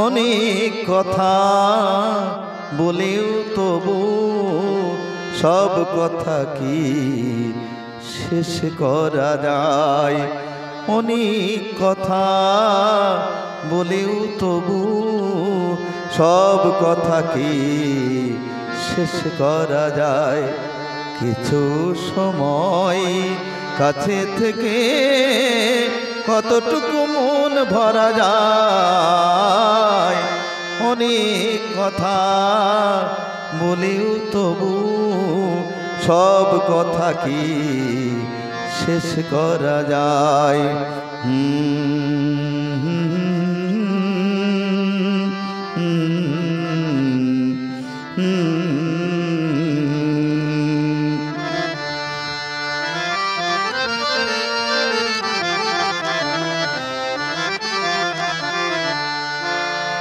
অনেক কথা বলেও তবু সব কথা কি শেষ করা যায়? অনেক কথা বলেও তবু সব কথা কি শেষ করা যায়? কিছু সময় কাছে থেকে কতটুকু মন ভরা যায়? অনেক কথা বলেও তবু সব কথা কি শেষ করা যায়?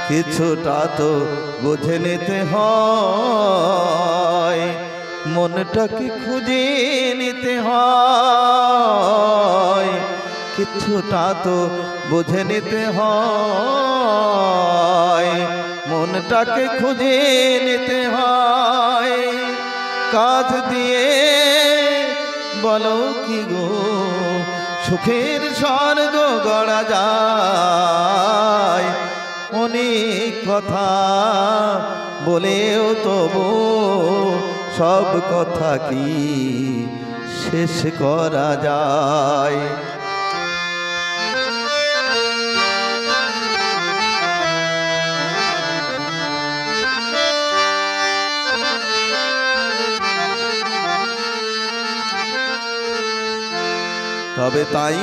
কিছুটা তো বুঝে নিতে হয়, মনটাকে খুঁজে নিতে হয়। কিছুটা তো বুঝে নিতে হয়, মনটাকে খুঁজে নিতে হয়। কাজ দিয়ে বলো কি গো সুখের স্বর্গ গড়া যায়? অনেক কথা বলেও তবু সব কথা কি শেষ করা যায়? তবে তাই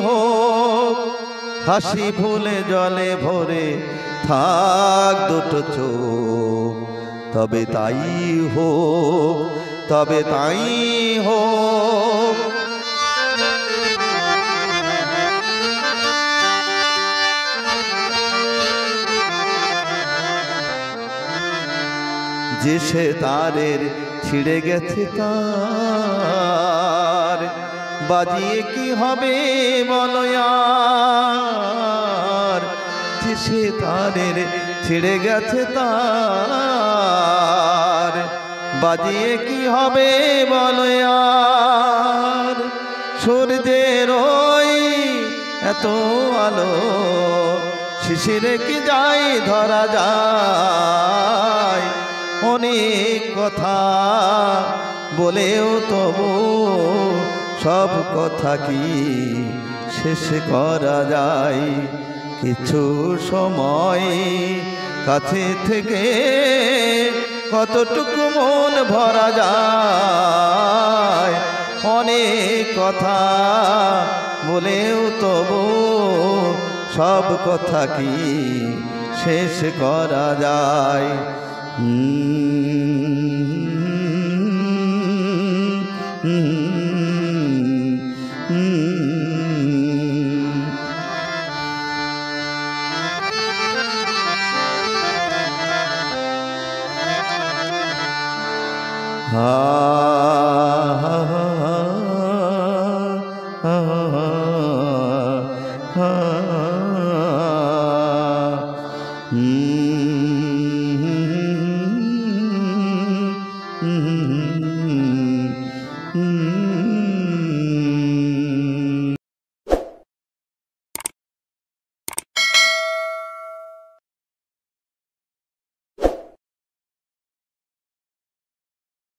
হোক হাসি ভুলে জলে ভরে থাক দুটো চোখ। তবে তাই হোক, তবে তাই হোক। যে সে তারের ছিঁড়ে গেছে তার, বাজিয়ে কি হবে বলো আর? যে সে তারের ছিঁড়ে গেছে তার, বাজিয়ে কি হবে বলো আর? সূর্যের ওই এত আলো শিশিরে কি যাই ধরা যায়? অনেক কথা বলেও তবু সব কথা কি শেষ করা যায়? কিছু সময় কাছে থেকে কতটুকু মন ভরা যায়? অনেক কথা বলেও তবু সব কথা কি শেষ করা যায়?